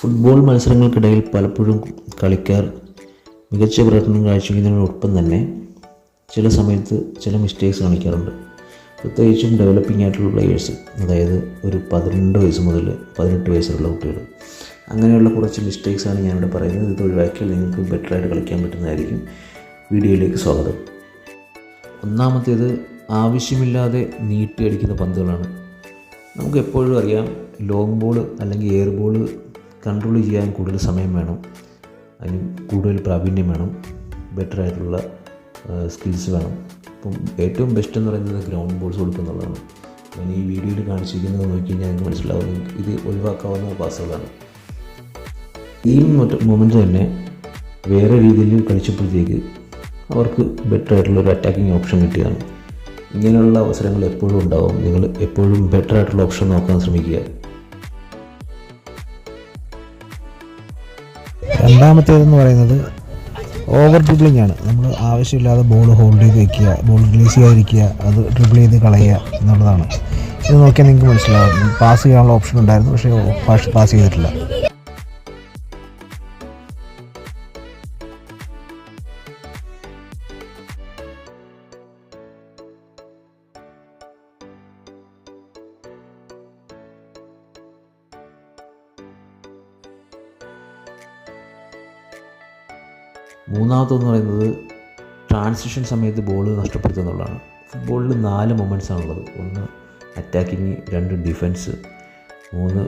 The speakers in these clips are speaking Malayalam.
ഫുട്ബോൾ മത്സരങ്ങൾക്കിടയിൽ പലപ്പോഴും കളിക്കാർ മികച്ച പ്രകടനം കാഴ്ചവെക്കുന്നതിനോടൊപ്പം തന്നെ ചില സമയത്ത് ചില മിസ്റ്റേക്സ് കാണിക്കാറുണ്ട്. പ്രത്യേകിച്ചും ഡെവലപ്പിംഗ് ആയിട്ടുള്ള പ്ലെയേഴ്സ്, അതായത് ഒരു 12 വയസ്സ് മുതൽ 18 വയസ്സുള്ള കുട്ടികൾ. അങ്ങനെയുള്ള കുറച്ച് മിസ്റ്റേക്സാണ് ഞാനിവിടെ പറയുന്നത്. ഇത് ഒഴിവാക്കിയാൽ നിങ്ങൾക്ക് ബെറ്ററായിട്ട് കളിക്കാൻ പറ്റുന്നതായിരിക്കും. വീഡിയോയിലേക്ക് സ്വാഗതം. ഒന്നാമത്തേത്, ആവശ്യമില്ലാതെ നീട്ടിയടിക്കുന്ന പന്തുകളാണ്. നമുക്ക് എപ്പോഴും അറിയാം, ലോങ് ബോൾ അല്ലെങ്കിൽ എയർ ബോൾ കൺട്രോൾ ചെയ്യാൻ കൂടുതൽ സമയം വേണം, അതിന് കൂടുതൽ പ്രാവീണ്യം വേണം, ബെറ്ററായിട്ടുള്ള സ്കിൽസ് വേണം. അപ്പം ഏറ്റവും ബെസ്റ്റ് എന്ന് പറയുന്നത് ഗ്രൗണ്ട് ബോൾസ് കൊടുക്കുന്നുള്ളതാണ്. ഞാൻ ഈ വീഡിയോയിൽ കാണിച്ചിരിക്കുന്നത് നോക്കി കഴിഞ്ഞാൽ നിങ്ങൾക്ക് മനസ്സിലാവും, ഇത് ഒഴിവാക്കാവുന്ന പാസുകളാണ്. ഈ മൊമെൻറ്റ് തന്നെ വേറെ രീതിയിൽ കളിച്ചപ്പോഴത്തേക്ക് അവർക്ക് ബെറ്ററായിട്ടുള്ളൊരു അറ്റാക്കിംഗ് ഓപ്ഷൻ കിട്ടിയതാണ്. ഇങ്ങനെയുള്ള അവസരങ്ങൾ എപ്പോഴും ഉണ്ടാവും. നിങ്ങൾ എപ്പോഴും ബെറ്ററായിട്ടുള്ള ഓപ്ഷൻ നോക്കാൻ ശ്രമിക്കുക. രണ്ടാമത്തേതെന്ന് പറയുന്നത് ഓവർ ഡ്രിബ്ലിംഗ് ആണ്. നമ്മൾ ആവശ്യമില്ലാതെ ബോൾ ഹോൾഡ് ചെയ്ത് വയ്ക്കുക, ബോൾ റിലീസ് ചെയ്യാതിരിക്കുക, അത് ഡ്രിബിൾ ചെയ്ത് കളയുക എന്നുള്ളതാണ്. ഇത് നോക്കിയാൽ നിങ്ങൾക്ക് മനസ്സിലാവും. പാസ് ചെയ്യാനുള്ള ഓപ്ഷൻ ഉണ്ടായിരുന്നു, പക്ഷേ പാസ് ചെയ്തിട്ടില്ല. മൂന്നാമതെന്ന് പറയുന്നത് ട്രാൻസിഷൻ സമയത്ത് ബോൾ നഷ്ടപ്പെടുത്തുക എന്നുള്ളതാണ്. ഫുട്ബോളിൽ 4 മൊമെൻറ്റ്സ് ആണുള്ളത്. 1 അറ്റാക്കിങ്, 2 ഡിഫൻസ്, 3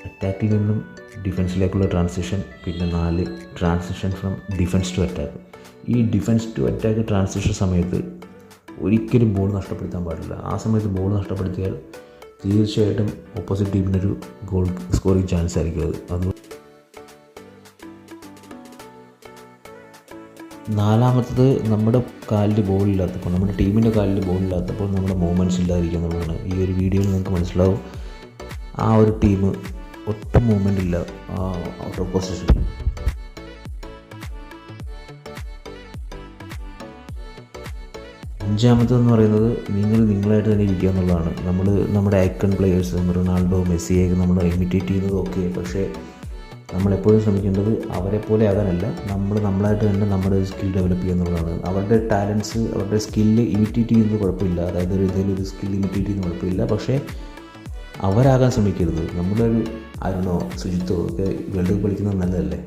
അറ്റാക്കിൽ നിന്നും ഡിഫൻസിലേക്കുള്ള ട്രാൻസിഷൻ, പിന്നെ 4 transition from defence to attack. ഈ ഡിഫൻസ് ടു അറ്റാക്ക് ട്രാൻസിഷൻ സമയത്ത് ഒരിക്കലും ബോൾ നഷ്ടപ്പെടുത്താൻ പാടില്ല. ആ സമയത്ത് ബോൾ നഷ്ടപ്പെടുത്തിയാൽ തീർച്ചയായിട്ടും ഓപ്പോസിറ്റ് ടീമിനൊരു ഗോൾ സ്കോറിങ് ചാൻസ് ആയിരിക്കും അത്. നാലാമത്തത്, നമ്മുടെ കാലിൽ ബോളില്ലാത്തപ്പോൾ, നമ്മുടെ ടീമിൻ്റെ കാലിൽ ബോളില്ലാത്തപ്പോൾ നമ്മുടെ മൂവ്മെൻറ്റ്സ് ഇല്ലാതിരിക്കുക എന്നുള്ളതാണ്. ഈ ഒരു വീഡിയോയിൽ നിങ്ങൾക്ക് മനസ്സിലാവും, ആ ഒരു ടീം ഒട്ടും മൂവ്മെൻ്റ് ഇല്ല ഔട്ട് ഓഫ് പൊസിഷനിൽ. അഞ്ചാമത്തെന്ന് പറയുന്നത് നിങ്ങളായിട്ട് തന്നെ ഇരിക്കുക എന്നുള്ളതാണ്. നമ്മുടെ ഐക്കൺ പ്ലെയേഴ്സ്, റൊണാൾഡോ, മെസ്സിയൊക്കെ നമ്മൾ ഇമിറ്റേറ്റ് ചെയ്യുന്നത് ഓക്കെ, പക്ഷേ നമ്മളെപ്പോഴും ശ്രമിക്കേണ്ടത് അവരെ പോലെ ആകാനല്ല, നമ്മളായിട്ട് തന്നെ നമ്മുടെ സ്കിൽ ഡെവലപ്പ് ചെയ്യുക എന്നുള്ളതാണ്. അവരുടെ ടാലൻസ്, അവരുടെ സ്കില്ല് ഇമിറ്റേറ്റ് ചെയ്യുന്നത് കുഴപ്പമില്ല, അതായത് ഒരു സ്കിൽ ഇമിറ്റേറ്റ് ചെയ്യുന്നത് കുഴപ്പമില്ല, പക്ഷേ അവരാകാൻ ശ്രമിക്കരുത്. നമ്മുടെ ഒരു ശുചിത്വം ഒക്കെ വേൾഡ് കപ്പ് കളിക്കുന്നത് നല്ലതല്ലേ.